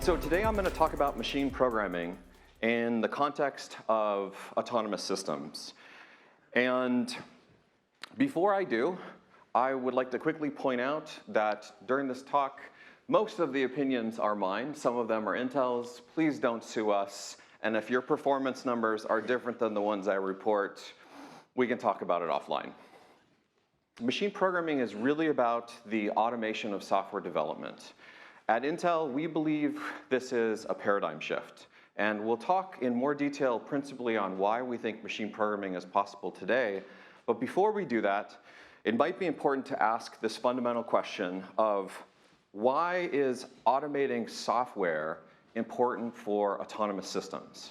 So today I'm going to talk about machine programming in the context of autonomous systems. And before I do, I would like to quickly point out that during this talk, most of the opinions are mine. Some of them are Intel's. Please don't sue us. And if your performance numbers are different than the ones I report, we can talk about it offline. Machine programming is really about the automation of software development. At Intel, we believe this is a paradigm shift. And we'll talk in more detail principally on why we think machine programming is possible today. But before we do that, it might be important to ask this fundamental question of why is automating software important for autonomous systems?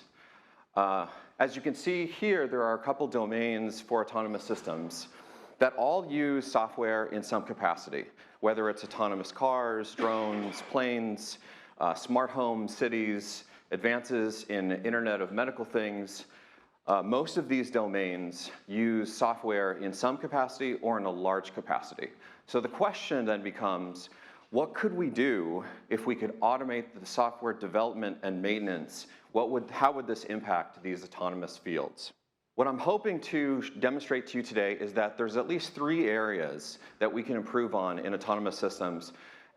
As you can see here, there are a couple domains for autonomous systems that all use software in some capacity, whether it's autonomous cars, drones, planes, smart homes, cities, advances in Internet of Medical Things. Most of these domains use software in some capacity or in a large capacity. So the question then becomes, what could we do if we could automate the software development and maintenance? How would this impact these autonomous fields? What I'm hoping to demonstrate to you today is that there's at least 3 areas that we can improve on in autonomous systems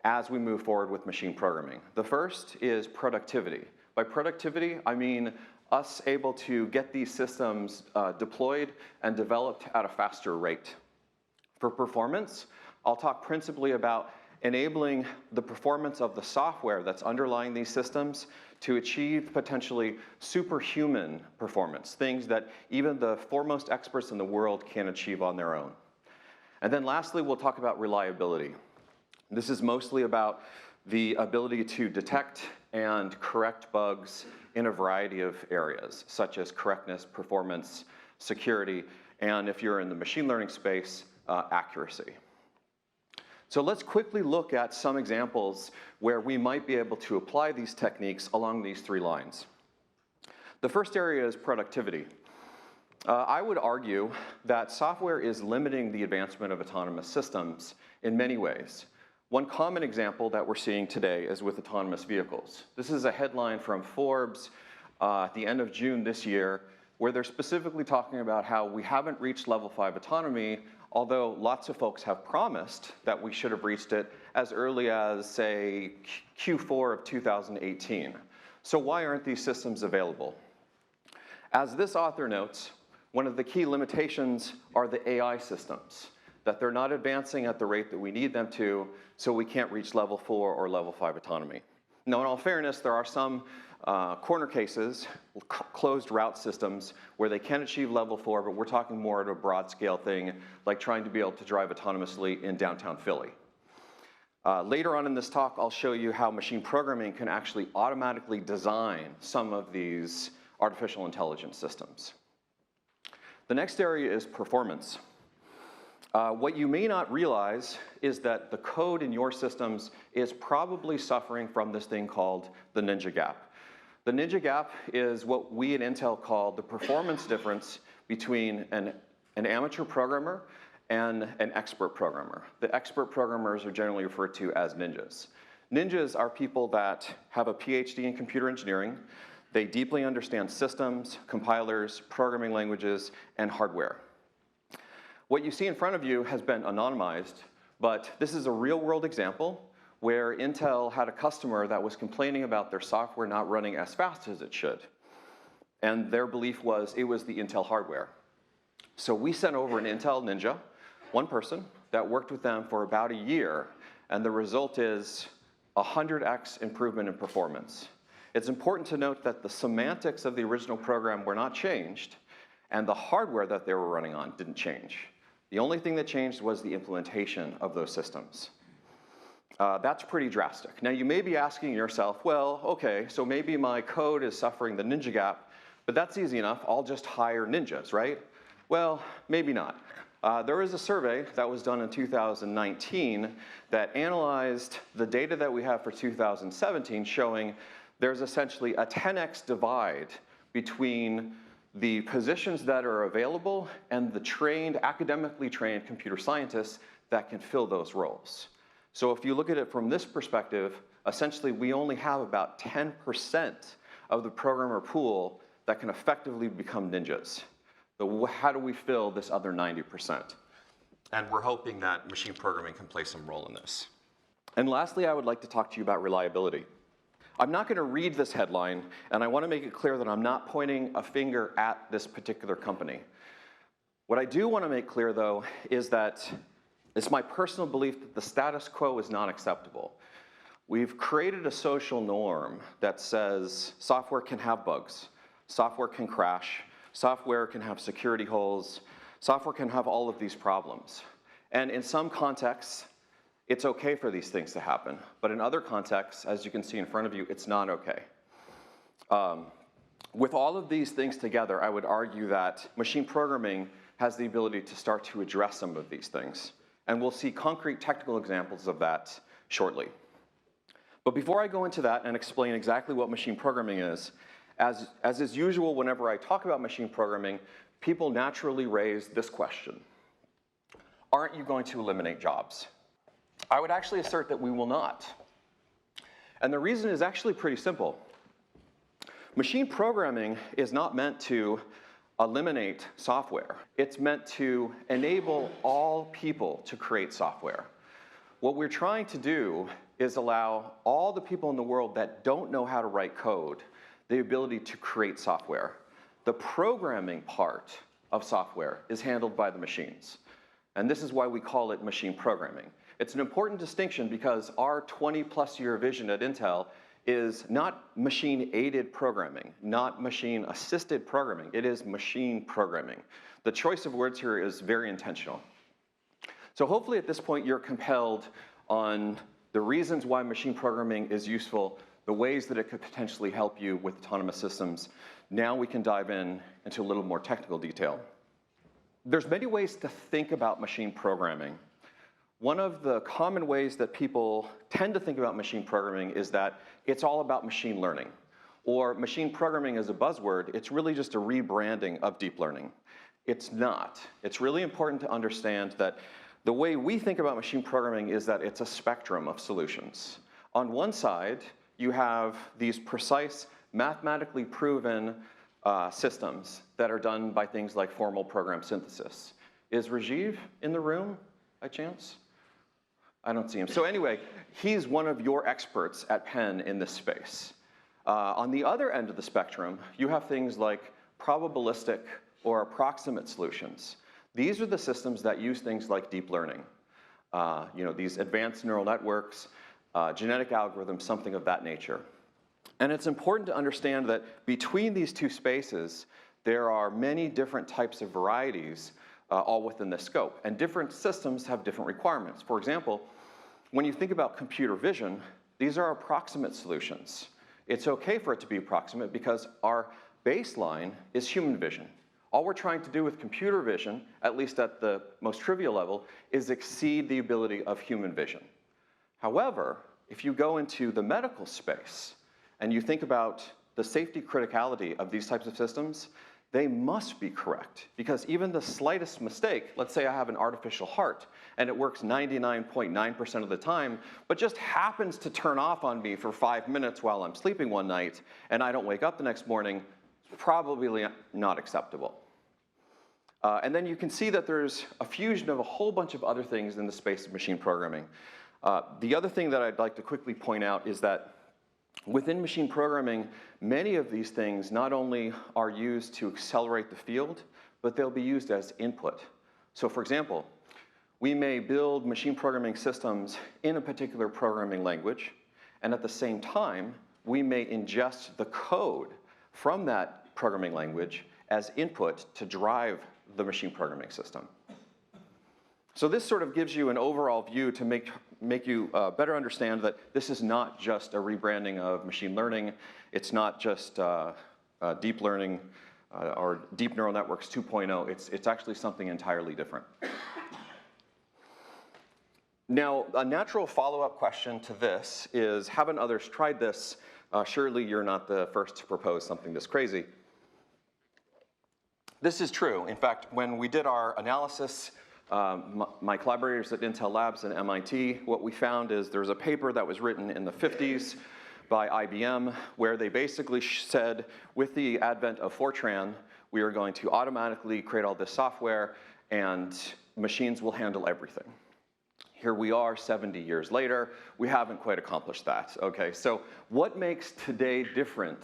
as we move forward with machine programming. The first is productivity. By productivity, I mean us able to get these systems deployed and developed at a faster rate. For performance, I'll talk principally about enabling the performance of the software that's underlying these systems to achieve potentially superhuman performance, things that even the foremost experts in the world can't achieve on their own. And then lastly, we'll talk about reliability. This is mostly about the ability to detect and correct bugs in a variety of areas, such as correctness, performance, security, and if you're in the machine learning space, accuracy. So let's quickly look at some examples where we might be able to apply these techniques along these 3 lines. The first area is productivity. I would argue that software is limiting the advancement of autonomous systems in many ways. One common example that we're seeing today is with autonomous vehicles. This is a headline from Forbes at the end of June this year, where they're specifically talking about how we haven't reached level 5 autonomy, although lots of folks have promised that we should have reached it as early as, say, Q4 of 2018. So why aren't these systems available? As this author notes, one of the key limitations are the AI systems, that they're not advancing at the rate that we need them to, so we can't reach level 4 or level 5 autonomy. Now, in all fairness, there are some corner cases, closed route systems, where they can achieve level 4, but we're talking more at a broad scale thing, like trying to be able to drive autonomously in downtown Philly. Later on in this talk, I'll show you how machine programming can actually automatically design some of these artificial intelligence systems. The next area is performance. What you may not realize is that the code in your systems is probably suffering from this thing called the ninja gap. The ninja gap is what we at Intel call the performance difference between an amateur programmer and an expert programmer. The expert programmers are generally referred to as ninjas. Ninjas are people that have a Ph.D. in computer engineering. They deeply understand systems, compilers, programming languages, and hardware. What you see in front of you has been anonymized, but this is a real-world example where Intel had a customer that was complaining about their software not running as fast as it should. And their belief was it was the Intel hardware. So we sent over an Intel Ninja, one person, that worked with them for about a year, and the result is 100x improvement in performance. It's important to note that the semantics of the original program were not changed, and the hardware that they were running on didn't change. The only thing that changed was the implementation of those systems. That's pretty drastic. Now, you may be asking yourself, well, okay, so maybe my code is suffering the ninja gap, but that's easy enough. I'll just hire ninjas, right? Well, maybe not. There is a survey that was done in 2019 that analyzed the data that we have for 2017, showing there's essentially a 10x divide between the positions that are available and the trained, academically trained computer scientists that can fill those roles. So if you look at it from this perspective, essentially we only have about 10% of the programmer pool that can effectively become ninjas. So how do we fill this other 90%? And we're hoping that machine programming can play some role in this. And lastly, I would like to talk to you about reliability. I'm not going to read this headline, and I want to make it clear that I'm not pointing a finger at this particular company. What I do want to make clear, though, is that it's my personal belief that the status quo is not acceptable. We've created a social norm that says software can have bugs, software can crash, software can have security holes, software can have all of these problems. And in some contexts, it's okay for these things to happen. But in other contexts, as you can see in front of you, it's not okay. With all of these things together, I would argue that machine programming has the ability to start to address some of these things. And we'll see concrete technical examples of that shortly. But before I go into that and explain exactly what machine programming is, as is usual whenever I talk about machine programming, people naturally raise this question. Aren't you going to eliminate jobs? I would actually assert that we will not. And the reason is actually pretty simple. Machine programming is not meant to eliminate software. It's meant to enable all people to create software. What we're trying to do is allow all the people in the world that don't know how to write code the ability to create software. The programming part of software is handled by the machines. And this is why we call it machine programming. It's an important distinction because our 20+ year vision at Intel is not machine-aided programming, not machine-assisted programming. It is machine programming. The choice of words here is very intentional. So hopefully at this point you're compelled on the reasons why machine programming is useful, the ways that it could potentially help you with autonomous systems. Now we can dive into a little more technical detail. There's many ways to think about machine programming. One of the common ways that people tend to think about machine programming is that it's all about machine learning. Or machine programming is a buzzword, it's really just a rebranding of deep learning. It's not. It's really important to understand that the way we think about machine programming is that it's a spectrum of solutions. On one side, you have these precise, mathematically proven systems that are done by things like formal program synthesis. Is Rajiv in the room by chance? I don't see him. So anyway, he's one of your experts at Penn in this space. On the other end of the spectrum, you have things like probabilistic or approximate solutions. These are the systems that use things like deep learning. These advanced neural networks, genetic algorithms, something of that nature. And it's important to understand that between these two spaces, there are many different types of varieties all within this scope. And different systems have different requirements. For example, when you think about computer vision, these are approximate solutions. It's okay for it to be approximate because our baseline is human vision. All we're trying to do with computer vision, at least at the most trivial level, is exceed the ability of human vision. However, if you go into the medical space and you think about the safety criticality of these types of systems, they must be correct because even the slightest mistake, let's say I have an artificial heart and it works 99.9% of the time, but just happens to turn off on me for 5 minutes while I'm sleeping one night and I don't wake up the next morning, probably not acceptable. And then you can see that there's a fusion of a whole bunch of other things in the space of machine programming. The other thing that I'd like to quickly point out is that within machine programming, many of these things not only are used to accelerate the field, but they'll be used as input. So for example, we may build machine programming systems in a particular programming language, and at the same time, we may ingest the code from that programming language as input to drive the machine programming system. So this sort of gives you an overall view to make you better understand that this is not just a rebranding of machine learning. It's not just deep learning or deep neural networks 2.0. It's actually something entirely different. Now, a natural follow-up question to this is, haven't others tried this? Surely you're not the first to propose something this crazy. This is true. In fact, when we did our analysis My collaborators at Intel Labs and MIT, what we found is there's a paper that was written in the 50s by IBM where they basically said, with the advent of Fortran, we are going to automatically create all this software and machines will handle everything. Here we are 70 years later, we haven't quite accomplished that, okay? So what makes today different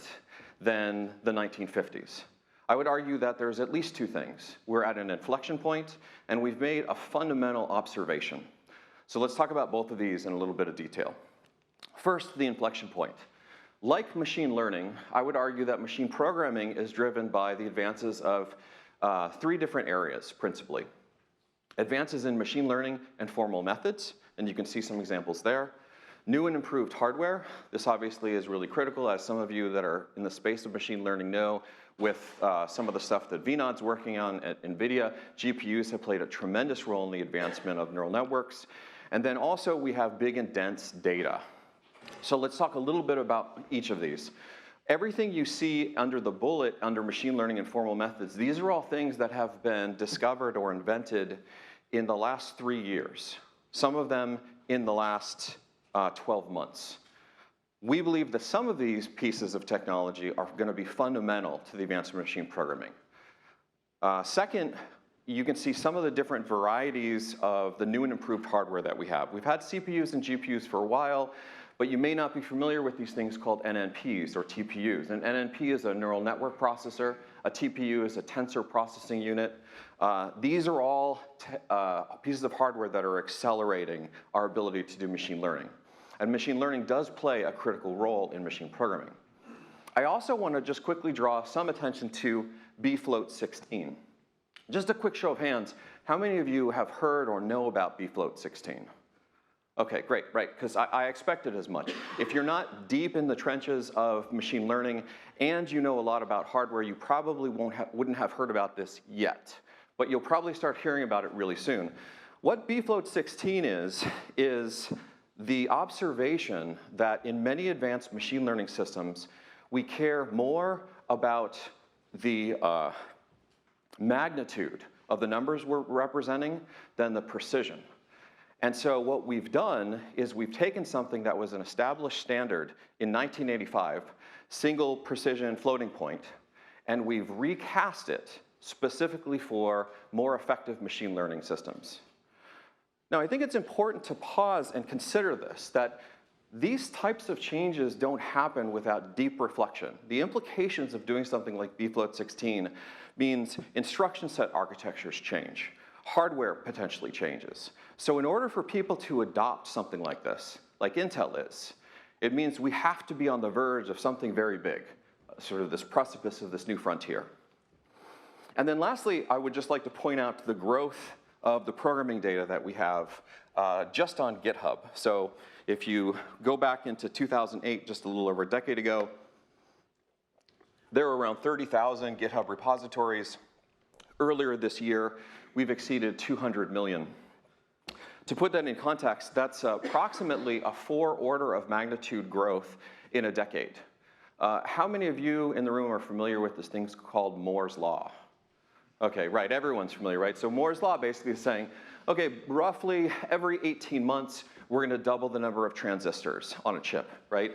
than the 1950s? I would argue that there's at least two things. We're at an inflection point, and we've made a fundamental observation. So let's talk about both of these in a little bit of detail. First, the inflection point. Like machine learning, I would argue that machine programming is driven by the advances of three different areas, principally. Advances in machine learning and formal methods, and you can see some examples there. New and improved hardware. This obviously is really critical, as some of you that are in the space of machine learning know, with some of the stuff that Vinod's working on at NVIDIA, GPUs have played a tremendous role in the advancement of neural networks. And then also we have big and dense data. So let's talk a little bit about each of these. Everything you see under the bullet under machine learning and formal methods, these are all things that have been discovered or invented in the last 3 years. Some of them in the last 12 months. We believe that some of these pieces of technology are going to be fundamental to the advancement of machine programming. Second, you can see some of the different varieties of the new and improved hardware that we have. We've had CPUs and GPUs for a while, but you may not be familiar with these things called NNPs or TPUs. An NNP is a neural network processor. A TPU is a tensor processing unit. These are all pieces of hardware that are accelerating our ability to do machine learning. And machine learning does play a critical role in machine programming. I also want to just quickly draw some attention to bfloat 16. Just a quick show of hands, how many of you have heard or know about bfloat 16? Okay, great, right, because I expected as much. If you're not deep in the trenches of machine learning and you know a lot about hardware, you probably wouldn't have heard about this yet. But you'll probably start hearing about it really soon. What bfloat 16 is the observation that in many advanced machine learning systems, we care more about the magnitude of the numbers we're representing than the precision. And so what we've done is we've taken something that was an established standard in 1985, single precision floating point, and we've recast it specifically for more effective machine learning systems. Now, I think it's important to pause and consider this, that these types of changes don't happen without deep reflection. The implications of doing something like bfloat 16 means instruction set architectures change. Hardware potentially changes. So in order for people to adopt something like this, like Intel is, it means we have to be on the verge of something very big, sort of this precipice of this new frontier. And then lastly, I would just like to point out the growth of the programming data that we have just on GitHub. So if you go back into 2008, just a little over a decade ago, there were around 30,000 GitHub repositories. Earlier this year, we've exceeded 200 million. To put that in context, that's approximately a 4 order of magnitude growth in a decade. How many of you in the room are familiar with this thing called Moore's Law? Okay, right, everyone's familiar, right? So Moore's Law basically is saying, okay, roughly every 18 months, we're gonna double the number of transistors on a chip, right?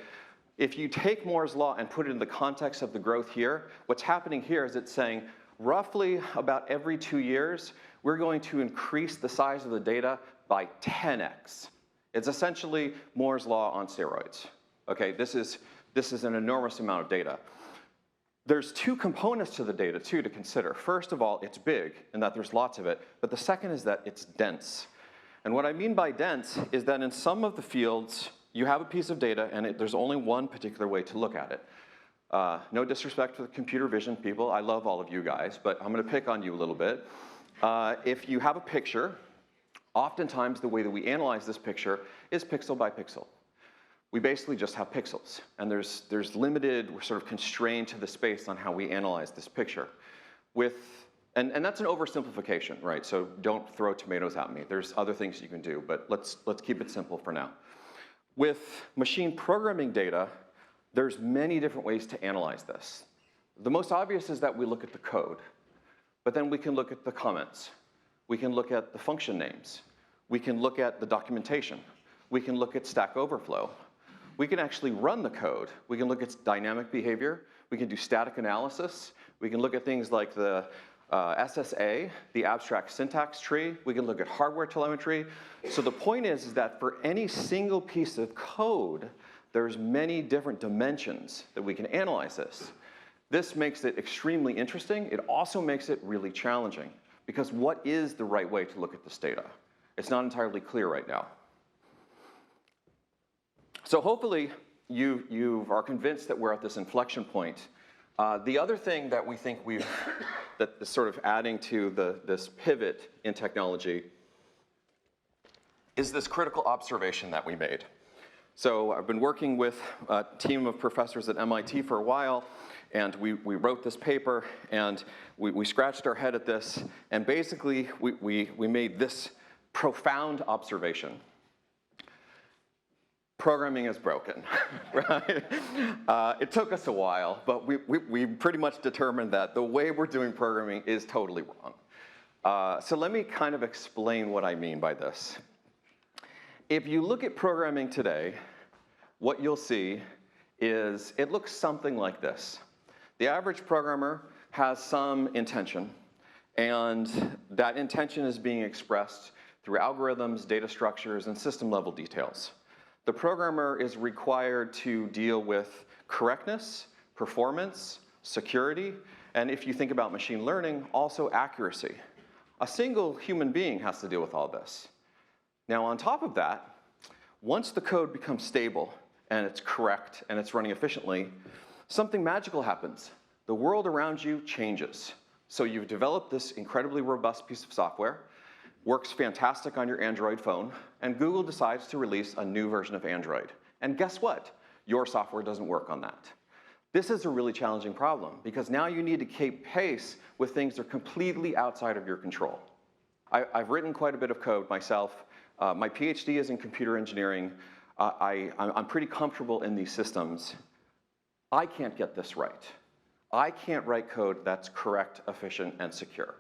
If you take Moore's Law and put it in the context of the growth here, what's happening here is it's saying roughly about every 2 years, we're going to increase the size of the data by 10x. It's essentially Moore's Law on steroids. Okay, this is an enormous amount of data. There's two components to the data, too, to consider. First of all, it's big, in that there's lots of it. But the second is that it's dense. And what I mean by dense is that in some of the fields, you have a piece of data, and there's only one particular way to look at it. No disrespect to the computer vision people. I love all of you guys, but I'm going to pick on you a little bit. If you have a picture, oftentimes the way that we analyze this picture is pixel by pixel. We basically just have pixels, and there's limited, we're sort of constrained to the space on how we analyze this picture. And that's an oversimplification, right? So don't throw tomatoes at me. There's other things you can do, but let's keep it simple for now. With machine programming data, there's many different ways to analyze this. The most obvious is that we look at the code, but then we can look at the comments. We can look at the function names. We can look at the documentation. We can look at Stack Overflow. We can actually run the code. We can look at dynamic behavior. We can do static analysis. We can look at things like the SSA, the abstract syntax tree. We can look at hardware telemetry. So the point is that for any single piece of code, there's many different dimensions that we can analyze this. This makes it extremely interesting. It also makes it really challenging, because what is the right way to look at this data? It's not entirely clear right now. So hopefully you are convinced that we're at this inflection point. The other thing that we think that is sort of adding to this pivot in technology is this critical observation that we made. So I've been working with a team of professors at MIT for a while, and we wrote this paper, and we scratched our head at this, and basically we made this profound observation. Programming is broken, right? It took us a while, but we pretty much determined that the way we're doing programming is totally wrong. So let me kind of explain what I mean by this. If you look at programming today, what you'll see is it looks something like this. The average programmer has some intention, and that intention is being expressed through algorithms, data structures, and system-level details. The programmer is required to deal with correctness, performance, security, and if you think about machine learning, also accuracy. A single human being has to deal with all this. Now, on top of that, once the code becomes stable and it's correct and it's running efficiently, something magical happens. The world around you changes. So you've developed this incredibly robust piece of software, works fantastic on your Android phone, and Google decides to release a new version of Android. And guess what? Your software doesn't work on that. This is a really challenging problem, because now you need to keep pace with things that are completely outside of your control. I've written quite a bit of code myself. My Ph.D. is in computer engineering. I'm pretty comfortable in these systems. I can't get this right. I can't write code that's correct, efficient, and secure.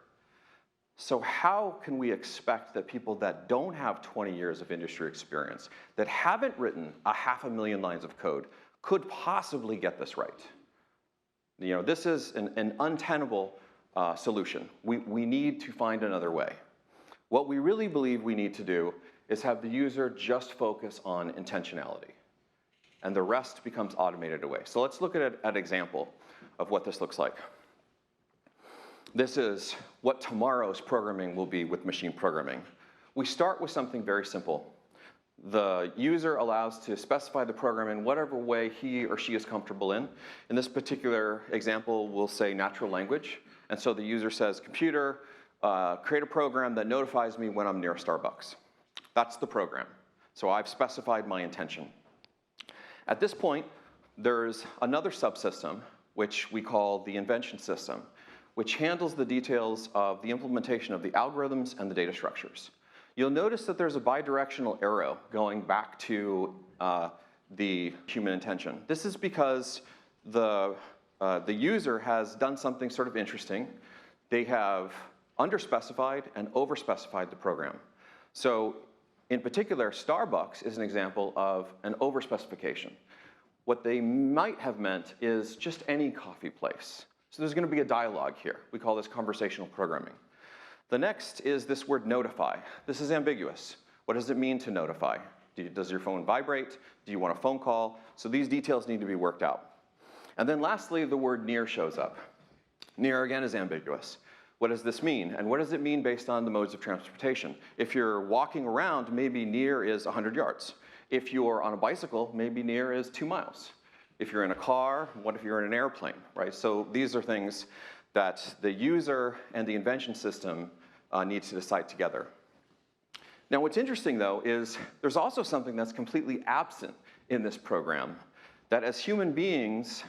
So how can we expect that people that don't have 20 years of industry experience, that haven't written 500,000 lines of code, could possibly get this right? You know, this is an untenable solution. We need to find another way. What we really believe we need to do is have the user just focus on intentionality, and the rest becomes automated away. So let's look at an example of what this looks like. This is what tomorrow's programming will be with machine programming. We start with something very simple. The user allows to specify the program in whatever way he or she is comfortable in. In this particular example, we'll say natural language. And so the user says, computer, create a program that notifies me when I'm near Starbucks. That's the program. So I've specified my intention. At this point, there's another subsystem, which we call the invention system, which handles the details of the implementation of the algorithms and the data structures. You'll notice that there's a bidirectional arrow going back to the human intention. This is because the user has done something sort of interesting. They have underspecified and overspecified the program. So in particular, Starbucks is an example of an overspecification. What they might have meant is just any coffee place. So there's going to be a dialogue here. We call this conversational programming. The next is this word notify. This is ambiguous. What does it mean to notify? Does your phone vibrate? Do you want a phone call? So these details need to be worked out. And then lastly, the word near shows up. Near, again, is ambiguous. What does this mean? And what does it mean based on the modes of transportation? If you're walking around, maybe near is 100 yards. If you're on a bicycle, maybe near is 2 miles. If you're in a car, what if you're in an airplane, right? So these are things that the user and the invention system need to decide together. Now, what's interesting, though, is there's also something that's completely absent in this program, that as human beings,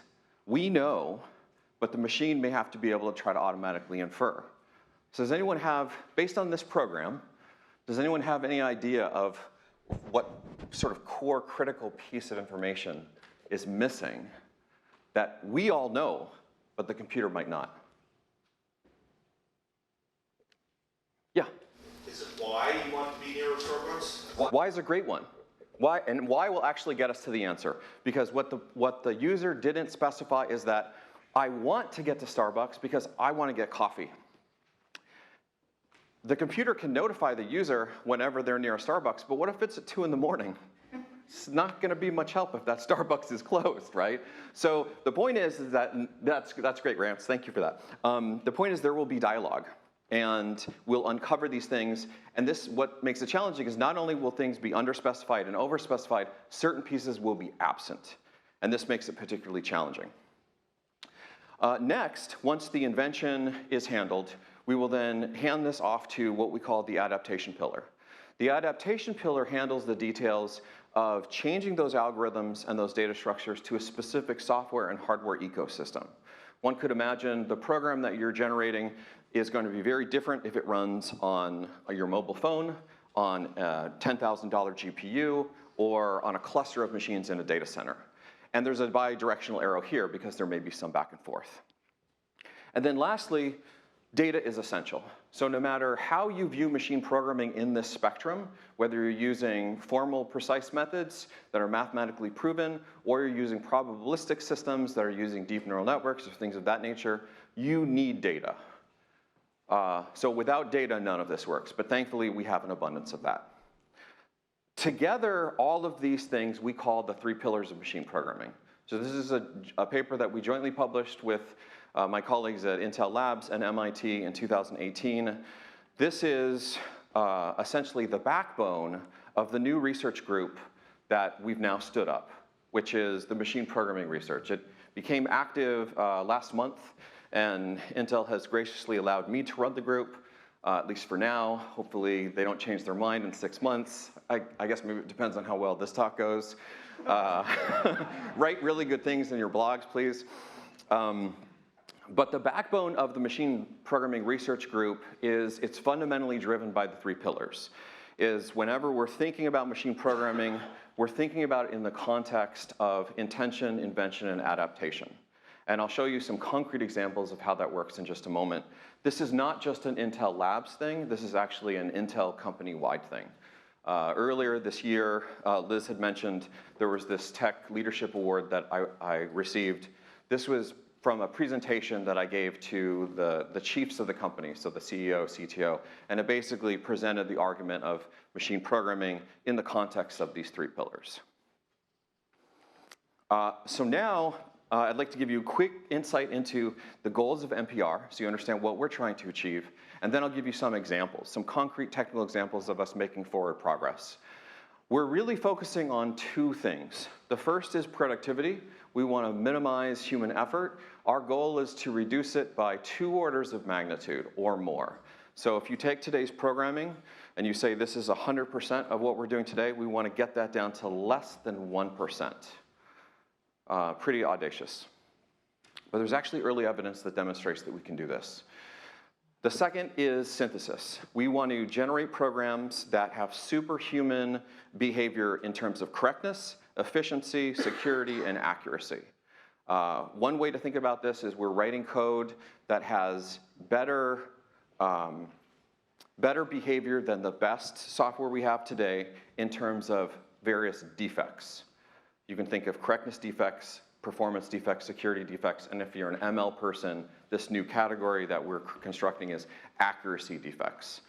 we know, but the machine may have to be able to try to automatically infer. So does anyone have, based on this program, does anyone have any idea of what sort of core critical piece of information is missing that we all know, but the computer might not? Yeah? why you want to be near Starbucks? Why is a great one. Why, and why will actually get us to the answer. Because what the user didn't specify is that I want to get to Starbucks because I want to get coffee. The computer can notify the user whenever they're near a Starbucks, but what if it's at 2 in the morning? It's not going to be much help if that Starbucks is closed, right? So the point is that, that's great, Rance, thank you for that. The point is there will be dialogue, and we'll uncover these things, and this, what makes it challenging is not only will things be underspecified and overspecified, certain pieces will be absent, and this makes it particularly challenging. Next, once the invention is handled, we will then hand this off to what we call the adaptation pillar. The adaptation pillar handles the details of changing those algorithms and those data structures to a specific software and hardware ecosystem. One could imagine the program that you're generating is going to be very different if it runs on your mobile phone, on a $10,000 GPU, or on a cluster of machines in a data center. And there's a bi-directional arrow here because there may be some back and forth. And then lastly, data is essential. So no matter how you view machine programming in this spectrum, whether you're using formal, precise methods that are mathematically proven, or you're using probabilistic systems that are using deep neural networks or things of that nature, you need data. So without data, none of this works. But thankfully, we have an abundance of that. Together, all of these things we call the 3 pillars of machine programming. So this is a paper that we jointly published with my colleagues at Intel Labs and MIT in 2018. This is essentially the backbone of the new research group that we've now stood up, which is the machine programming research. It became active last month, and Intel has graciously allowed me to run the group, at least for now. Hopefully they don't change their mind in 6 months. I guess maybe it depends on how well this talk goes. Write really good things in your blogs, please. But the backbone of the machine programming research group is it's fundamentally driven by the 3 pillars. Is whenever we're thinking about machine programming, we're thinking about it in the context of intention, invention, and adaptation. And I'll show you some concrete examples of how that works in just a moment. This is not just an Intel Labs thing, this is actually an Intel company-wide thing. Earlier this year, Liz had mentioned there was this tech leadership award that I received. This was from a presentation that I gave to the chiefs of the company, so the CEO, CTO, and it basically presented the argument of machine programming in the context of these 3 pillars. So now, I'd like to give you a quick insight into the goals of NPR, so you understand what we're trying to achieve, and then I'll give you some examples, some concrete technical examples of us making forward progress. We're really focusing on 2 things. The first is productivity. We want to minimize human effort. Our goal is to reduce it by 2 orders of magnitude or more. So if you take today's programming and you say this is 100% of what we're doing today, we want to get that down to less than 1%. Pretty audacious. But there's actually early evidence that demonstrates that we can do this. The second is synthesis. We want to generate programs that have superhuman behavior in terms of correctness, efficiency, security, and accuracy. One way to think about this is we're writing code that has better behavior than the best software we have today in terms of various defects. You can think of correctness defects, performance defects, security defects, and if you're an ML person, this new category that we're constructing is accuracy defects.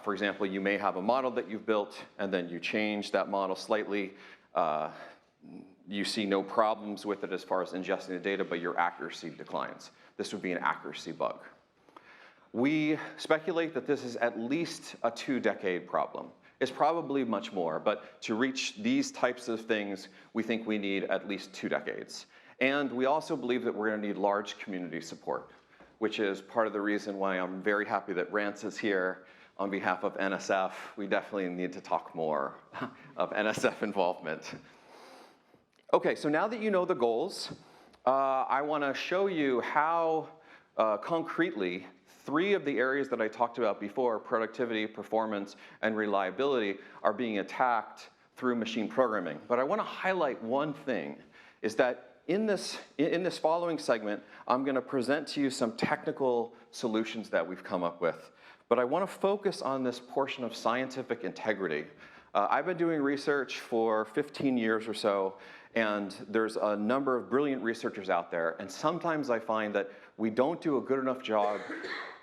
For example, you may have a model that you've built, and then you change that model slightly. You see no problems with it as far as ingesting the data, but your accuracy declines. This would be an accuracy bug. We speculate that this is at least a 2-decade problem. It's probably much more, but to reach these types of things, we think we need at least 2 decades. And we also believe that we're going to need large community support, which is part of the reason why I'm very happy that Rance is here on behalf of NSF. We definitely need to talk more of NSF involvement. Okay, so now that you know the goals, I want to show you how concretely 3 of the areas that I talked about before, productivity, performance, and reliability, are being attacked through machine programming. But I want to highlight one thing, is that in this following segment, I'm going to present to you some technical solutions that we've come up with. But I want to focus on this portion of scientific integrity. I've been doing research for 15 years or so, and there's a number of brilliant researchers out there, and sometimes I find that we don't do a good enough job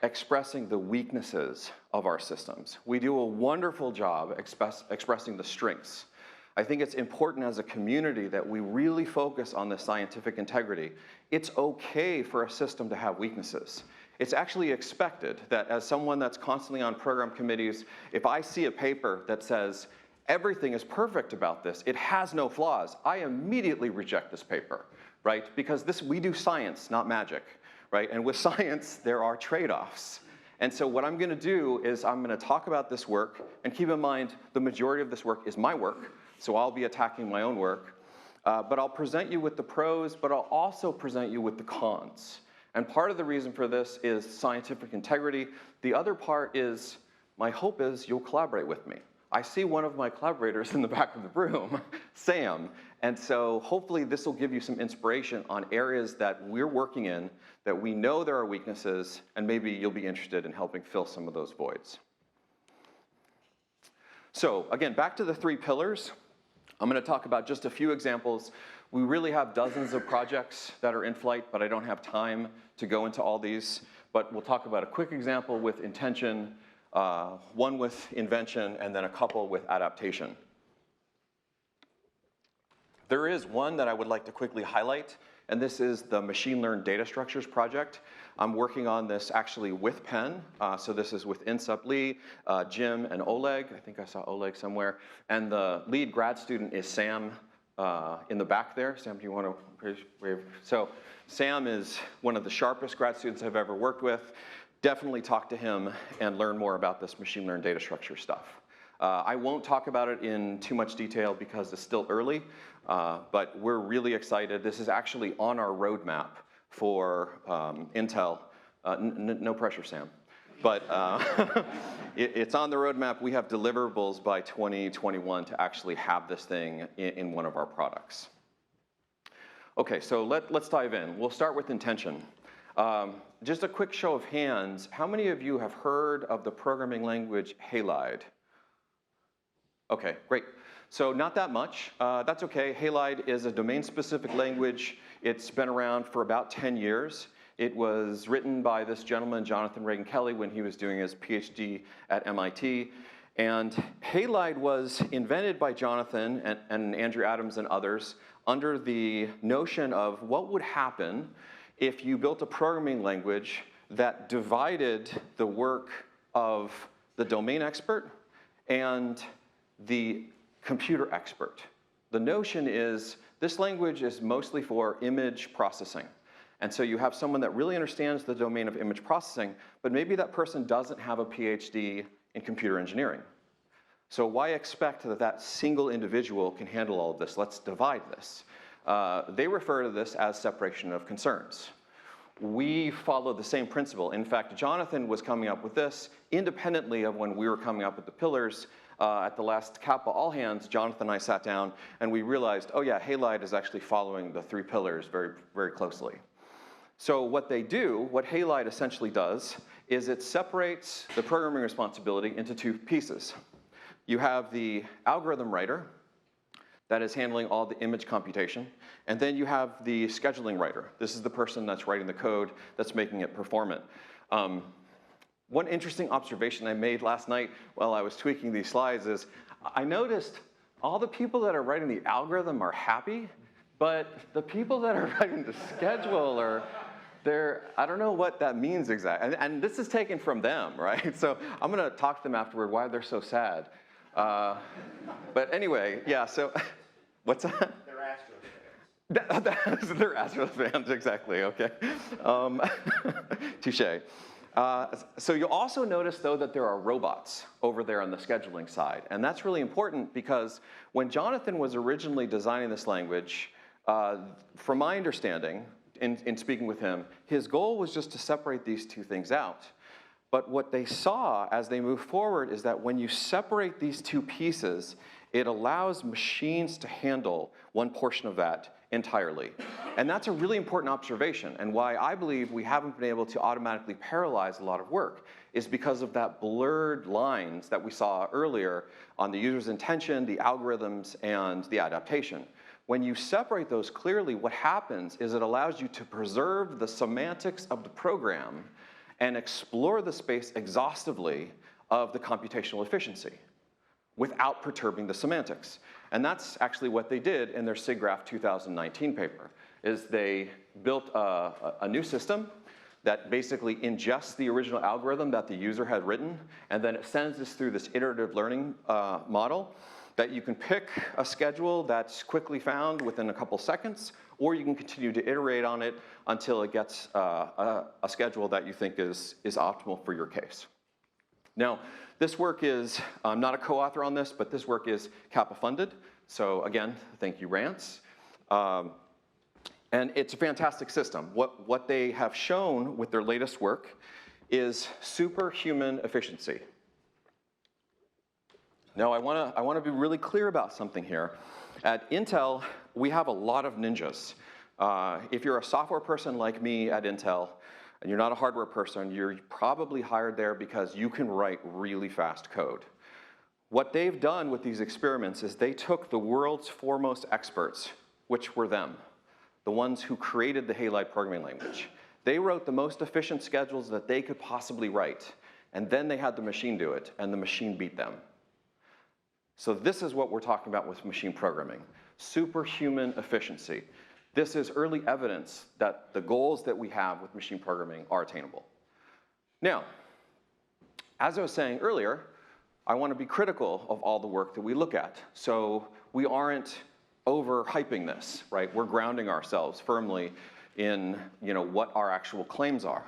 expressing the weaknesses of our systems. We do a wonderful job expressing the strengths. I think it's important as a community that we really focus on the scientific integrity. It's okay for a system to have weaknesses. It's actually expected that as someone that's constantly on program committees, if I see a paper that says, everything is perfect about this, it has no flaws, I immediately reject this paper, right? Because we do science, not magic, right? And with science, there are trade-offs. And so what I'm gonna do is I'm gonna talk about this work, and keep in mind, the majority of this work is my work, so I'll be attacking my own work. But I'll present you with the pros, but I'll also present you with the cons. And part of the reason for this is scientific integrity. The other part is, my hope is you'll collaborate with me. I see one of my collaborators in the back of the room, Sam. And so hopefully this will give you some inspiration on areas that we're working in, that we know there are weaknesses, and maybe you'll be interested in helping fill some of those voids. So again, back to the 3 pillars. I'm going to talk about just a few examples. We really have dozens of projects that are in flight, but I don't have time to go into all these. But we'll talk about a quick example with intention, one with invention, and then a couple with adaptation. There is one that I would like to quickly highlight, and this is the Machine Learned Data Structures project. I'm working on this actually with Penn. So this is with Insup Lee, Jim, and Oleg. I think I saw Oleg somewhere. And the lead grad student is Sam in the back there. Sam, do you want to wave? So Sam is one of the sharpest grad students I've ever worked with. Definitely talk to him and learn more about this machine learned data structure stuff. I won't talk about it in too much detail because it's still early, but we're really excited. This is actually on our roadmap for Intel. No pressure, Sam. But it's on the roadmap. We have deliverables by 2021 to actually have this thing in one of our products. Okay, so let's dive in. We'll start with intention. Just a quick show of hands. How many of you have heard of the programming language Halide? Okay, great. So not that much. That's okay. Halide is a domain-specific language. It's been around for about 10 years. It was written by this gentleman, Jonathan Reagan Kelly, when he was doing his Ph.D. at MIT. And Halide was invented by Jonathan and Andrew Adams and others under the notion of what would happen if you built a programming language that divided the work of the domain expert and the computer expert. The notion is this language is mostly for image processing. And so you have someone that really understands the domain of image processing, but maybe that person doesn't have a PhD in computer engineering. So why expect that that single individual can handle all of this? Let's divide this. They refer to this as separation of concerns. We follow the same principle. In fact, Jonathan was coming up with this independently of when we were coming up with the pillars. At the last Kappa All Hands, Jonathan and I sat down and we realized, oh yeah, Halide is actually following the 3 pillars very, very closely. So what they do, what Halide essentially does, is it separates the programming responsibility into 2 pieces. You have the algorithm writer that is handling all the image computation, and then you have the scheduling writer. This is the person that's writing the code that's making it performant. One interesting observation I made last night while I was tweaking these slides is I noticed all the people that are writing the algorithm are happy, but the people that are writing the schedule are, I don't know what that means exactly. And this is taken from them, right? So I'm going to talk to them afterward why they're so sad. But anyway, yeah, so what's that? They're Astros fans. They're Astros fans, exactly, okay. Touche. So you'll also notice, though, that there are robots over there on the scheduling side. And that's really important because when Jonathan was originally designing this language, from my understanding, in speaking with him, his goal was just to separate these 2 things out. But what they saw as they move forward is that when you separate these 2 pieces, it allows machines to handle one portion of that entirely. And that's a really important observation, and why I believe we haven't been able to automatically parallelize a lot of work is because of that blurred lines that we saw earlier on the user's intention, the algorithms, and the adaptation. When you separate those clearly, what happens is it allows you to preserve the semantics of the program and explore the space exhaustively of the computational efficiency without perturbing the semantics. And that's actually what they did in their SIGGRAPH 2019 paper, is they built a new system that basically ingests the original algorithm that the user had written, and then it sends this through this iterative learning model that you can pick a schedule that's quickly found within a couple seconds, or you can continue to iterate on it until it gets a schedule that you think is optimal for your case. Now, this work is, I'm not a co-author on this, but this work is CAPA funded. So again, thank you, Rance. And it's a fantastic system. What they have shown with their latest work is superhuman efficiency. Now, I wanna be really clear about something here. At Intel, we have a lot of ninjas. If you're a software person like me at Intel, and you're not a hardware person, you're probably hired there because you can write really fast code. What they've done with these experiments is they took the world's foremost experts, which were them, the ones who created the Halide programming language. They wrote the most efficient schedules that they could possibly write, and then they had the machine do it, and the machine beat them. So this is what we're talking about with machine programming, superhuman efficiency. This is early evidence that the goals that we have with machine programming are attainable. Now, as I was saying earlier, I want to be critical of all the work that we look at. So we aren't overhyping this, right? We're grounding ourselves firmly in what our actual claims are.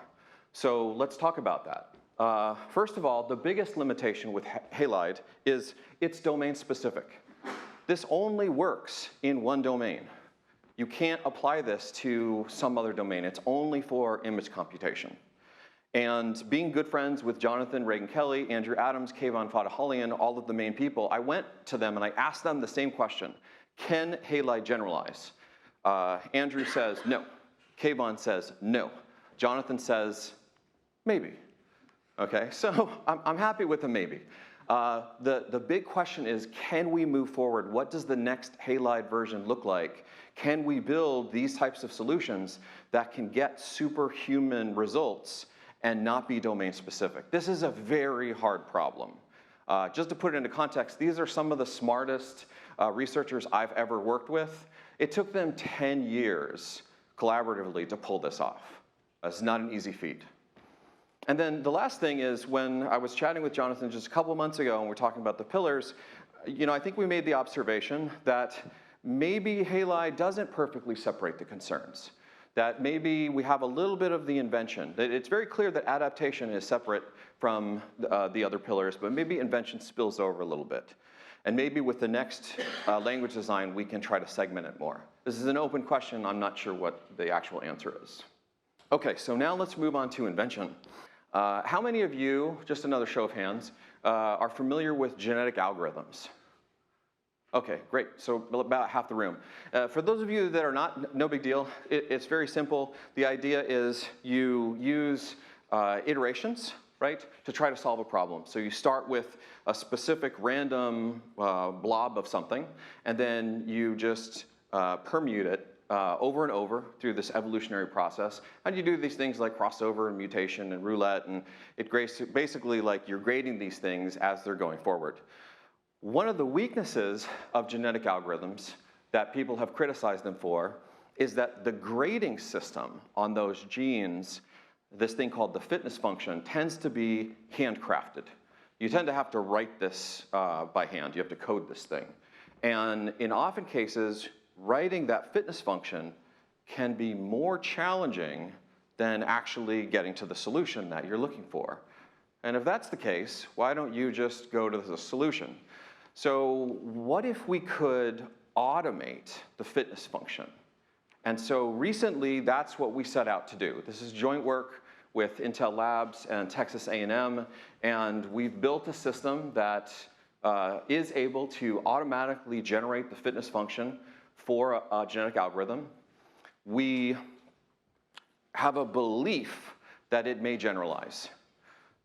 So let's talk about that. First of all, the biggest limitation with Halide is it's domain specific. This only works in one domain. You can't apply this to some other domain. It's only for image computation. And being good friends with Jonathan Reagan Kelly, Andrew Adams, Keyvan Fatahalian, all of the main people, I went to them and I asked them the same question. Can Halide generalize? Andrew says no. Keyvan says no. Jonathan says maybe. Okay, so I'm happy with a maybe. The big question is, can we move forward? What does the next Halide version look like? Can we build these types of solutions that can get superhuman results and not be domain specific? This is a very hard problem. Just to put it into context, these are some of the smartest researchers I've ever worked with. It took them 10 years collaboratively to pull this off. It's not an easy feat. And then the last thing is, when I was chatting with Jonathan just a couple months ago and we're talking about the pillars, I think we made the observation that maybe Halide doesn't perfectly separate the concerns. That maybe we have a little bit of the invention. It's very clear that adaptation is separate from the other pillars, but maybe invention spills over a little bit. And maybe with the next language design, we can try to segment it more. This is an open question. I'm not sure what the actual answer is. Okay, so now let's move on to invention. How many of you, just another show of hands, are familiar with genetic algorithms? Okay, great, so about half the room. For those of you that are not, no big deal. It's very simple. The idea is you use iterations, right, to try to solve a problem. So you start with a specific random blob of something, and then you just permute it over and over through this evolutionary process. And you do these things like crossover and mutation and roulette, and it basically like you're grading these things as they're going forward. One of the weaknesses of genetic algorithms that people have criticized them for is that the grading system on those genes, this thing called the fitness function, tends to be handcrafted. You tend to have to write this by hand. You have to code this thing. And in often cases, writing that fitness function can be more challenging than actually getting to the solution that you're looking for. And if that's the case, why don't you just go to the solution? So what if we could automate the fitness function? And so recently, that's what we set out to do. This is joint work with Intel Labs and Texas A&M, and we've built a system that is able to automatically generate the fitness function for a genetic algorithm, we have a belief that it may generalize.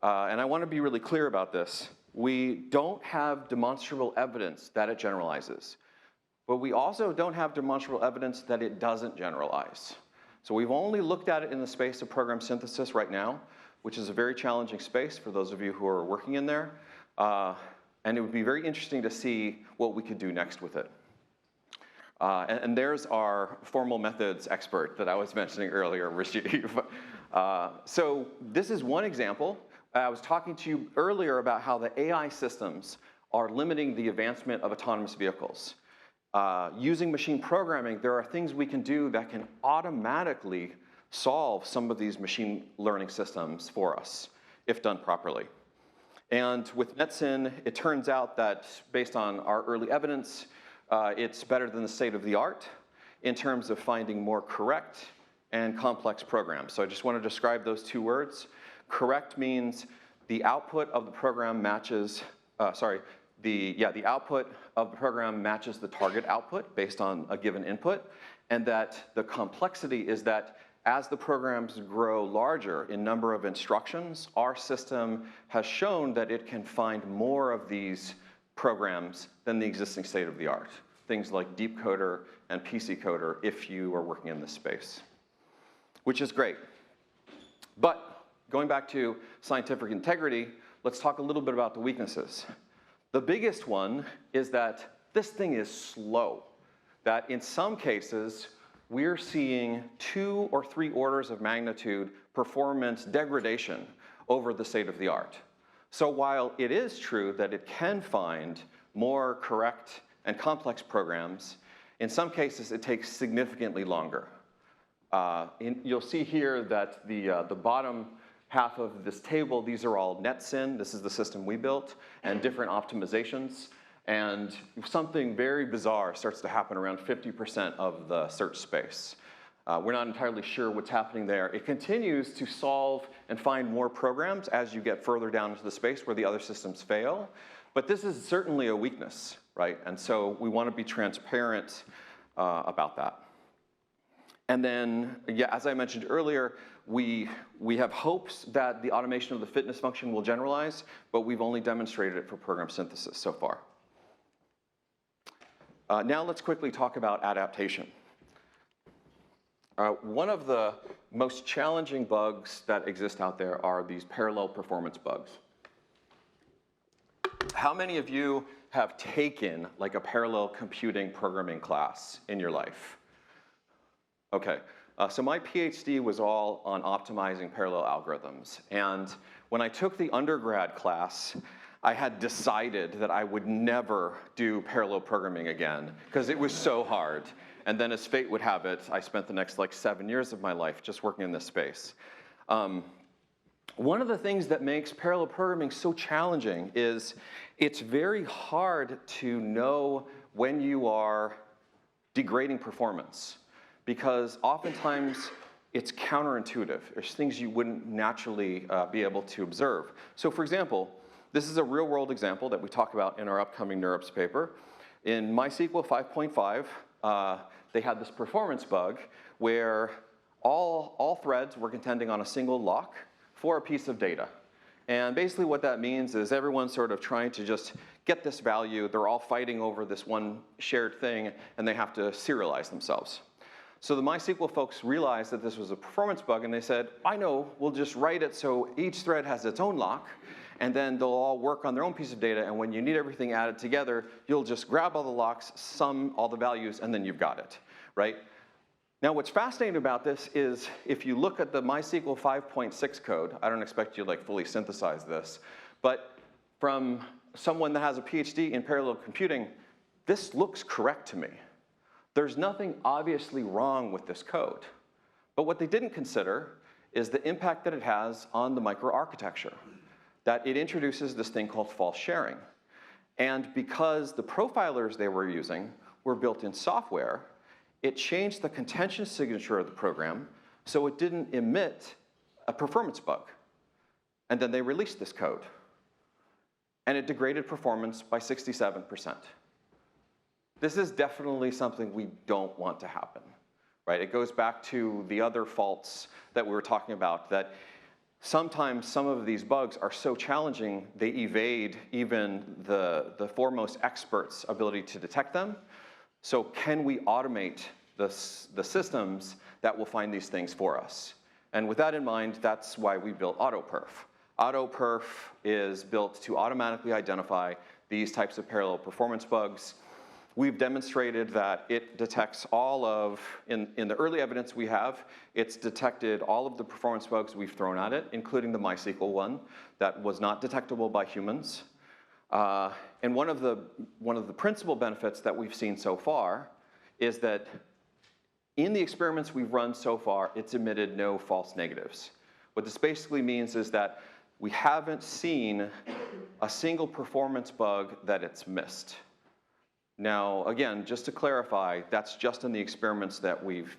And I want to be really clear about this. We don't have demonstrable evidence that it generalizes, but we also don't have demonstrable evidence that it doesn't generalize. So we've only looked at it in the space of program synthesis right now, which is a very challenging space for those of you who are working in there. And it would be very interesting to see what we could do next with it. And there's our formal methods expert that I was mentioning earlier, Rajiv. So this is one example. I was talking to you earlier about how the AI systems are limiting the advancement of autonomous vehicles. Using machine programming, there are things we can do that can automatically solve some of these machine learning systems for us, if done properly. And with NetSyn, it turns out that based on our early evidence, it's better than the state of the art in terms of finding more correct and complex programs. So I just want to describe those two words. Correct means the output of the program matches, the output of the program matches the target output based on a given input, and that the complexity is that as the programs grow larger in number of instructions, our system has shown that it can find more of these programs than the existing state of the art. Things like deep coder and PC coder if you are working in this space, which is great. But going back to scientific integrity, let's talk a little bit about the weaknesses. The biggest one is that this thing is slow, that in some cases, we're seeing 2 or 3 orders of magnitude performance degradation over the state of the art. So while it is true that it can find more correct and complex programs, in some cases it takes significantly longer. You'll see here that the bottom half of this table, these are all NetSyn, this is the system we built, and different optimizations. And something very bizarre starts to happen around 50% of the search space. We're not entirely sure what's happening there. It continues to solve and find more programs as you get further down into the space where the other systems fail. But this is certainly a weakness, right? And so we want to be transparent about that. And then, yeah, as I mentioned earlier, we have hopes that the automation of the fitness function will generalize, but we've only demonstrated it for program synthesis so far. Now let's quickly talk about adaptation. One of the most challenging bugs that exist out there are these parallel performance bugs. How many of you have taken like a parallel computing programming class in your life? Okay, so my PhD was all on optimizing parallel algorithms. And when I took the undergrad class, I had decided that I would never do parallel programming again because it was so hard. And then as fate would have it, I spent the next like 7 years of my life just working in this space. One of the things that makes parallel programming so challenging is it's very hard to know when you are degrading performance because oftentimes it's counterintuitive. There's things you wouldn't naturally be able to observe. So for example, this is a real-world example that we talk about in our upcoming NeurIPS paper. In MySQL 5.5, they had this performance bug where all threads were contending on a single lock for a piece of data. And basically what that means is everyone's sort of trying to just get this value. They're all fighting over this one shared thing, and they have to serialize themselves. So the MySQL folks realized that this was a performance bug, and they said, I know, we'll just write it so each thread has its own lock, and then they'll all work on their own piece of data, and when you need everything added together, you'll just grab all the locks, sum all the values, and then you've got it, right? Now what's fascinating about this is if you look at the MySQL 5.6 code, I don't expect you to like fully synthesize this, but from someone that has a PhD in parallel computing, this looks correct to me. There's nothing obviously wrong with this code. But what they didn't consider is the impact that it has on the microarchitecture, that it introduces this thing called false sharing. And because the profilers they were using were built in software, it changed the contention signature of the program so it didn't emit a performance bug. And then they released this code. And it degraded performance by 67%. this is definitely something we don't want to happen, right? It goes back to the other faults that we were talking about, that sometimes some of these bugs are so challenging, they evade even the foremost experts' ability to detect them. So can we automate the systems that will find these things for us? And with that in mind, that's why we built AutoPerf. AutoPerf is built to automatically identify these types of parallel performance bugs. We've demonstrated that it detects all of, in the early evidence we have, it's detected all of the performance bugs we've thrown at it, including the MySQL one that was not detectable by humans. And one of the principal benefits that we've seen so far is that in the experiments we've run so far, it's emitted no false negatives. What this basically means is that we haven't seen a single performance bug that it's missed. Now, again, just to clarify, that's just in the experiments that we've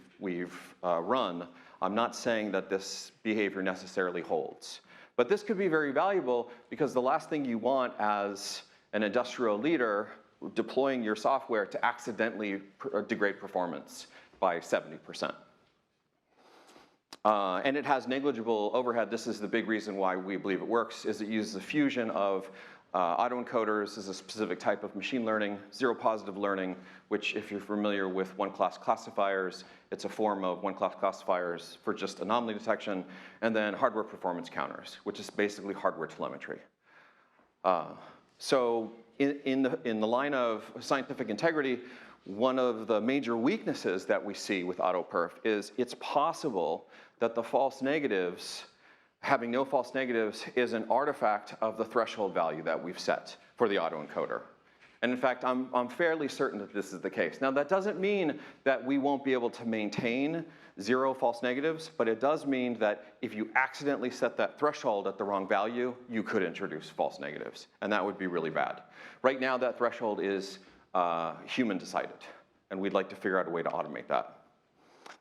run. I'm not saying that this behavior necessarily holds. But this could be very valuable because the last thing you want as an industrial leader deploying your software to accidentally degrade performance by 70%. And it has negligible overhead. This is the big reason why we believe it works, is it uses a fusion of autoencoders is a specific type of machine learning, zero-positive learning, which if you're familiar with one-class classifiers, it's a form of one-class classifiers for just anomaly detection, and then hardware performance counters, which is basically hardware telemetry. So in the line of scientific integrity, one of the major weaknesses that we see with AutoPerf is it's possible that the false negatives, having no false negatives, is an artifact of the threshold value that we've set for the autoencoder. And in fact, I'm fairly certain that this is the case. Now, that doesn't mean that we won't be able to maintain zero false negatives, but it does mean that if you accidentally set that threshold at the wrong value, you could introduce false negatives, and that would be really bad. Right now, that threshold is human decided, and we'd like to figure out a way to automate that.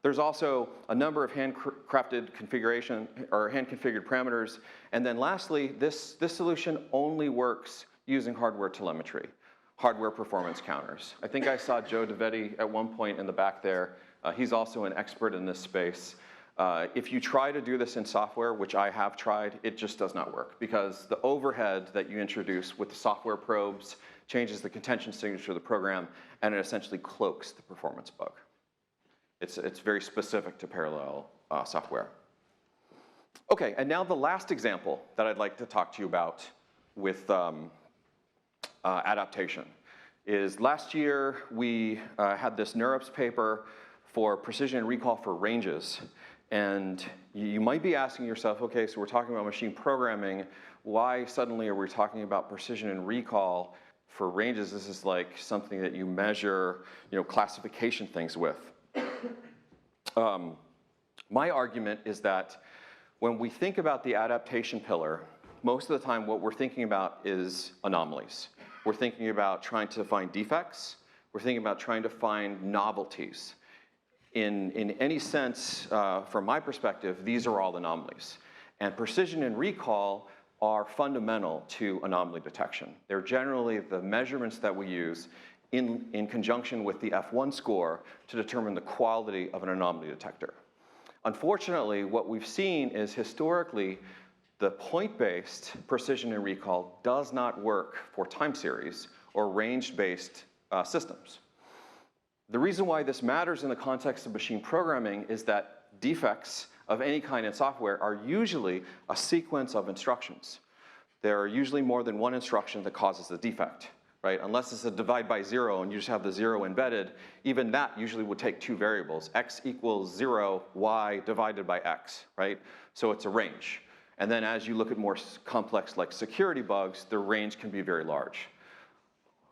There's also a number of handcrafted configuration or hand-configured parameters. And then lastly, this solution only works using hardware telemetry, hardware performance counters. I think I saw Joe DeVetti at one point in the back there. He's also an expert in this space. If you try to do this in software, which I have tried, it just does not work because the overhead that you introduce with the software probes changes the contention signature of the program, and it essentially cloaks the performance bug. It's very specific to parallel software. Okay, and now the last example that I'd like to talk to you about with adaptation is last year we had this NeurIPS paper for precision and recall for ranges. And you might be asking yourself, okay, so we're talking about machine programming. Why suddenly are we talking about precision and recall for ranges? This is like something that you measure, classification things with. My argument is that when we think about the adaptation pillar, most of the time what we're thinking about is anomalies. We're thinking about trying to find defects. We're thinking about trying to find novelties. In any sense, from my perspective, these are all anomalies. And precision and recall are fundamental to anomaly detection. They're generally the measurements that we use in conjunction with the F1 score to determine the quality of an anomaly detector. Unfortunately, what we've seen is historically, the point-based precision and recall does not work for time series or range-based systems. The reason why this matters in the context of machine programming is that defects of any kind in software are usually a sequence of instructions. There are usually more than one instruction that causes the defect, right? Unless it's a divide by zero and you just have the zero embedded, even that usually would take two variables, x equals 0, y divided by x, right? So it's a range. And then as you look at more complex like security bugs, the range can be very large.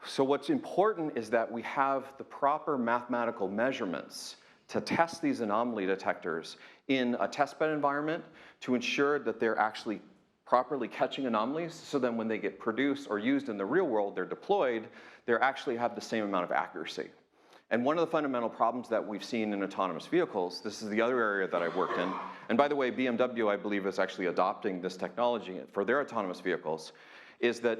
So what's important is that we have the proper mathematical measurements to test these anomaly detectors in a testbed environment to ensure that they're actually properly catching anomalies, so then when they get produced or used in the real world, they're deployed, they actually have the same amount of accuracy. And one of the fundamental problems that we've seen in autonomous vehicles, this is the other area that I've worked in, and by the way, BMW, I believe, is actually adopting this technology for their autonomous vehicles, is that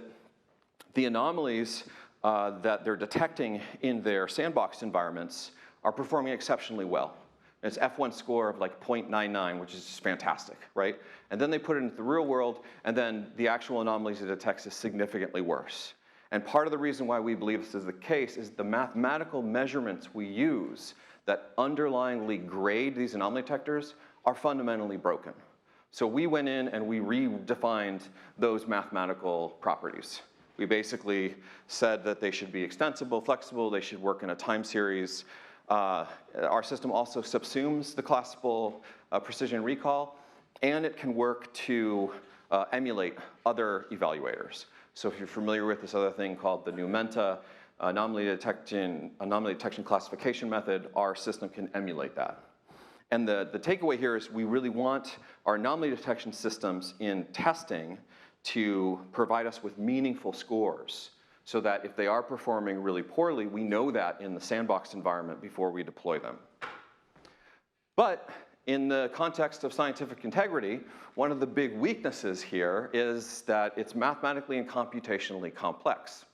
the anomalies that they're detecting in their sandbox environments are performing exceptionally well. It's F1 score of like 0.99, which is just fantastic, right? And then they put it into the real world, and then the actual anomalies it detects is significantly worse. And part of the reason why we believe this is the case is the mathematical measurements we use that underlyingly grade these anomaly detectors are fundamentally broken. So we went in and we redefined those mathematical properties. We basically said that they should be extensible, flexible, they should work in a time series. Our system also subsumes the classical precision recall, and it can work to emulate other evaluators. So if you're familiar with this other thing called the Numenta anomaly detection classification method, our system can emulate that. And the takeaway here is we really want our anomaly detection systems in testing to provide us with meaningful scores so that if they are performing really poorly, we know that in the sandbox environment before we deploy them. But in the context of scientific integrity, one of the big weaknesses here is that it's mathematically and computationally complex.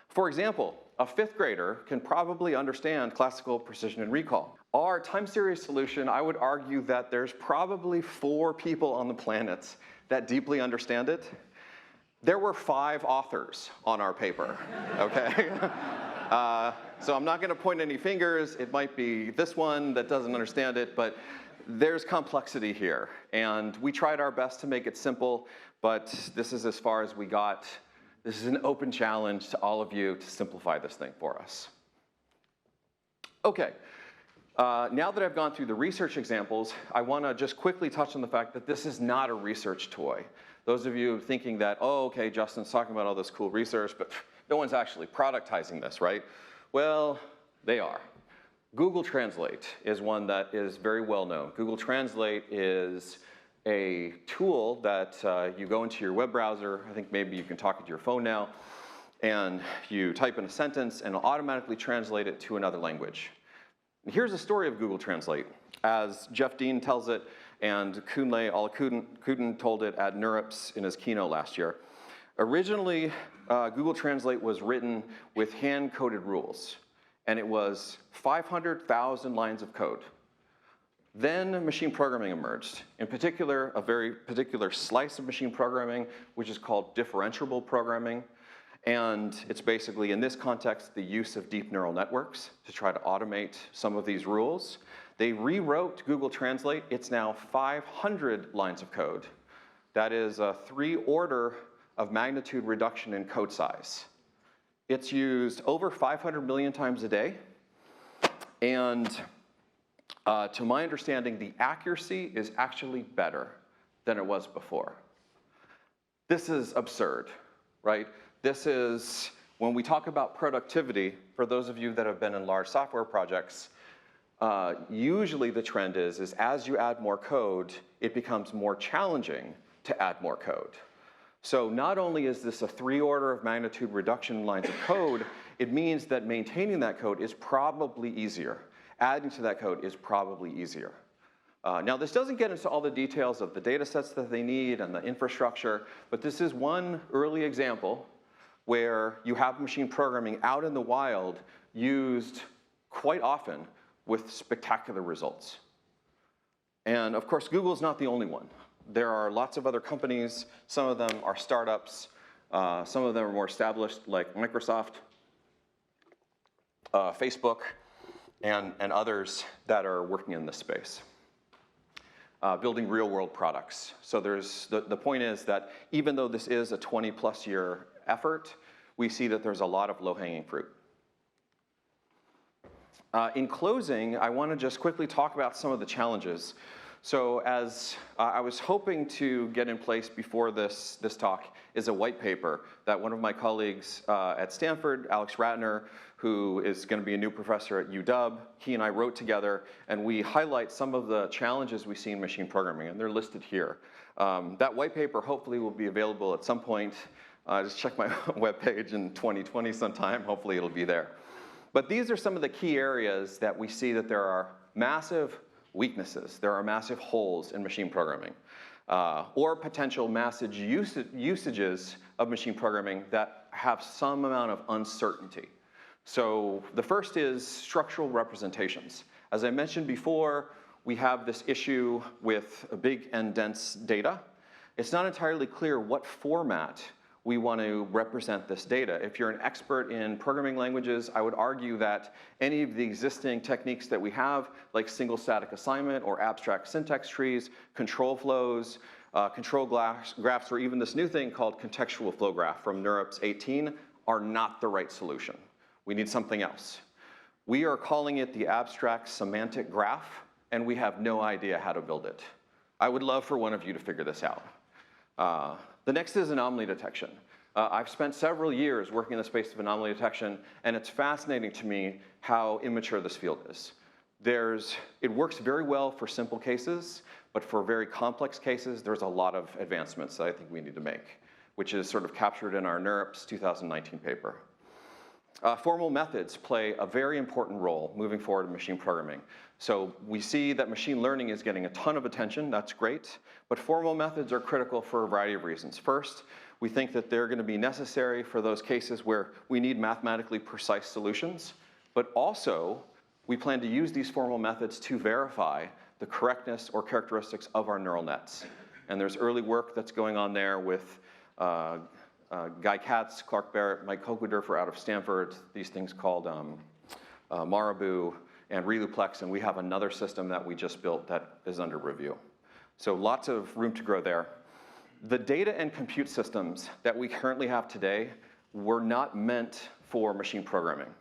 For example, a fifth grader can probably understand classical precision and recall. Our time series solution, I would argue that there's probably 4 people on the planet that deeply understand it. There were 5 authors on our paper, okay? So I'm not gonna point any fingers. It might be this one that doesn't understand it, but there's complexity here. And we tried our best to make it simple, but this is as far as we got. This is an open challenge to all of you to simplify this thing for us. Okay, now that I've gone through the research examples, I wanna just quickly touch on the fact that this is not a research toy. Those of you thinking that, oh, okay, Justin's talking about all this cool research, but no one's actually productizing this, right? Well, they are. Google Translate is one that is very well known. Google Translate is a tool that you go into your web browser. I think maybe you can talk into your phone now, and you type in a sentence and it'll automatically translate it to another language. And here's the story of Google Translate. As Jeff Dean tells it, and Kunle Alakuden told it at NeurIPS in his keynote last year. Originally, Google Translate was written with hand-coded rules, and it was 500,000 lines of code. Then machine programming emerged. In particular, a very particular slice of machine programming, which is called differentiable programming. And it's basically, in this context, the use of deep neural networks to try to automate some of these rules. They rewrote Google Translate. It's now 500 lines of code. That is a 3 order of magnitude reduction in code size. It's used over 500 million times a day. And to my understanding, the accuracy is actually better than it was before. This is absurd, right? This is, when we talk about productivity, for those of you that have been in large software projects, usually the trend is as you add more code, it becomes more challenging to add more code. So not only is this a 3 order of magnitude reduction in lines of code, it means that maintaining that code is probably easier. Adding to that code is probably easier. Now this doesn't get into all the details of the data sets that they need and the infrastructure, but this is one early example where you have machine programming out in the wild used quite often with spectacular results. And of course, Google's not the only one. There are lots of other companies. Some of them are startups. Some of them are more established, like Microsoft, Facebook, and others that are working in this space, building real-world products. So the point is that even though this is a 20-plus year effort, we see that there's a lot of low-hanging fruit. In closing, I want to just quickly talk about some of the challenges. So as I was hoping to get in place before this talk is a white paper that one of my colleagues at Stanford, Alex Ratner, who is going to be a new professor at UW, he and I wrote together, and we highlight some of the challenges we see in machine programming, and they're listed here. That white paper hopefully will be available at some point. Just check my webpage in 2020 sometime. Hopefully it'll be there. But these are some of the key areas that we see that there are massive weaknesses. There are massive holes in machine programming. or potential massive usages of machine programming that have some amount of uncertainty. So the first is structural representations. As I mentioned before, we have this issue with big and dense data. It's not entirely clear what format we want to represent this data. If you're an expert in programming languages, I would argue that any of the existing techniques that we have, like single static assignment or abstract syntax trees, control flows, control graphs, or even this new thing called contextual flow graph from NeurIPS 18 are not the right solution. We need something else. We are calling it the abstract semantic graph, and we have no idea how to build it. I would love for one of you to figure this out. The next is anomaly detection. I've spent several years working in the space of anomaly detection, and it's fascinating to me how immature this field is. It works very well for simple cases, but for very complex cases, there's a lot of advancements that I think we need to make, which is sort of captured in our NeurIPS 2019 paper. Formal methods play a very important role moving forward in machine programming. So we see that machine learning is getting a ton of attention, that's great, but formal methods are critical for a variety of reasons. First, we think that they're going to be necessary for those cases where we need mathematically precise solutions, but also we plan to use these formal methods to verify the correctness or characteristics of our neural nets. And there's early work that's going on there with Guy Katz, Clark Barrett, Mike Hochwedorfer out of Stanford, these things called Marabou and Reluplex, and we have another system that we just built that is under review. So lots of room to grow there. The data and compute systems that we currently have today were not meant for machine programming.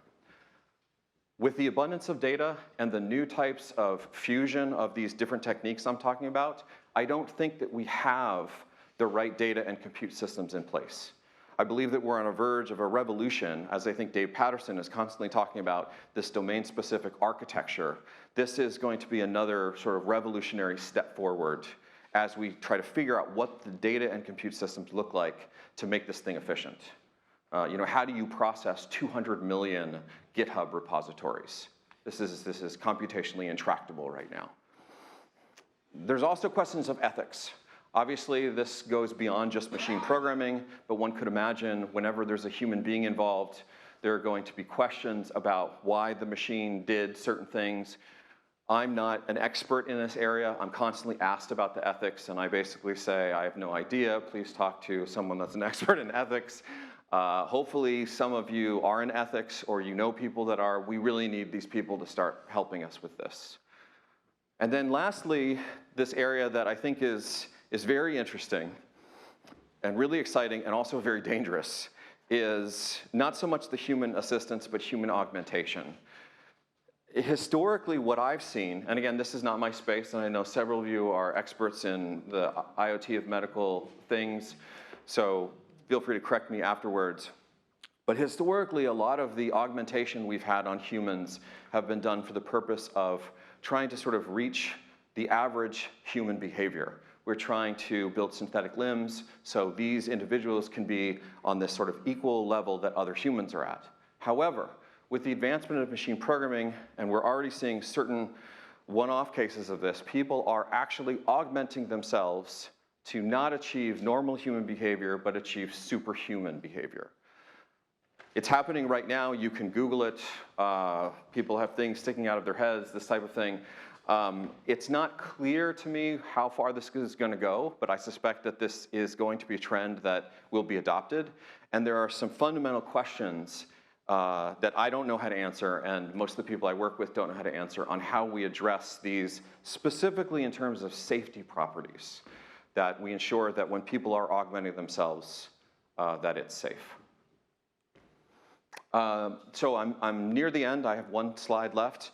With the abundance of data and the new types of fusion of these different techniques I'm talking about, I don't think that we have the right data and compute systems in place. I believe that we're on a verge of a revolution, as I think Dave Patterson is constantly talking about, this domain-specific architecture. This is going to be another sort of revolutionary step forward as we try to figure out what the data and compute systems look like to make this thing efficient. How do you process 200 million GitHub repositories? This is computationally intractable right now. There's also questions of ethics. Obviously, this goes beyond just machine programming, but one could imagine whenever there's a human being involved, there are going to be questions about why the machine did certain things. I'm not an expert in this area. I'm constantly asked about the ethics, and I basically say, I have no idea. Please talk to someone that's an expert in ethics. Hopefully, some of you are in ethics, or you know people that are. We really need these people to start helping us with this. And then lastly, this area that I think is very interesting and really exciting and also very dangerous is not so much the human assistance, but human augmentation. Historically, what I've seen, and again, this is not my space, and I know several of you are experts in the IoT of medical things, so feel free to correct me afterwards. But historically, a lot of the augmentation we've had on humans have been done for the purpose of trying to sort of reach the average human behavior. We're trying to build synthetic limbs so these individuals can be on this sort of equal level that other humans are at. However, with the advancement of machine programming, and we're already seeing certain one-off cases of this, people are actually augmenting themselves to not achieve normal human behavior, but achieve superhuman behavior. It's happening right now. You can Google it. People have things sticking out of their heads, this type of thing. It's not clear to me how far this is going to go, but I suspect that this is going to be a trend that will be adopted. And there are some fundamental questions that I don't know how to answer, and most of the people I work with don't know how to answer, on how we address these, specifically in terms of safety properties, that we ensure that when people are augmenting themselves, that it's safe. So I'm near the end. I have one slide left.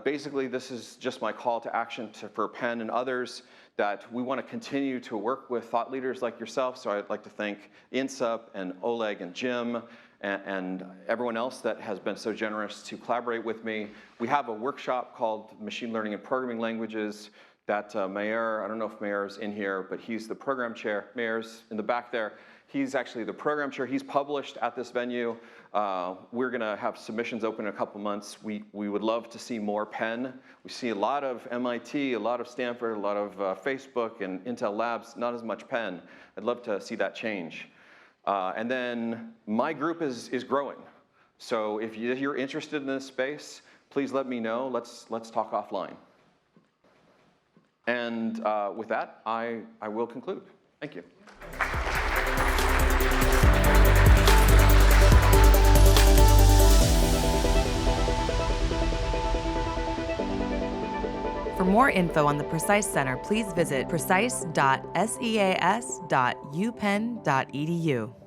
Basically, this is just my call to action for Penn and others, that we want to continue to work with thought leaders like yourself. So I'd like to thank INSUP and Oleg and Jim and everyone else that has been so generous to collaborate with me. We have a workshop called Machine Learning and Programming Languages that Meir, I don't know if Meir's in here, but he's the program chair. Meir's in the back there. He's actually the program chair. He's published at this venue. We're going to have submissions open in a couple months. We would love to see more Penn. We see a lot of MIT, a lot of Stanford, a lot of Facebook and Intel Labs, not as much Penn. I'd love to see that change. And then my group is growing. So if you're interested in this space, please let me know. Let's talk offline. And with that, I will conclude. Thank you. For more info on the Precise Center, please visit precise.seas.upenn.edu.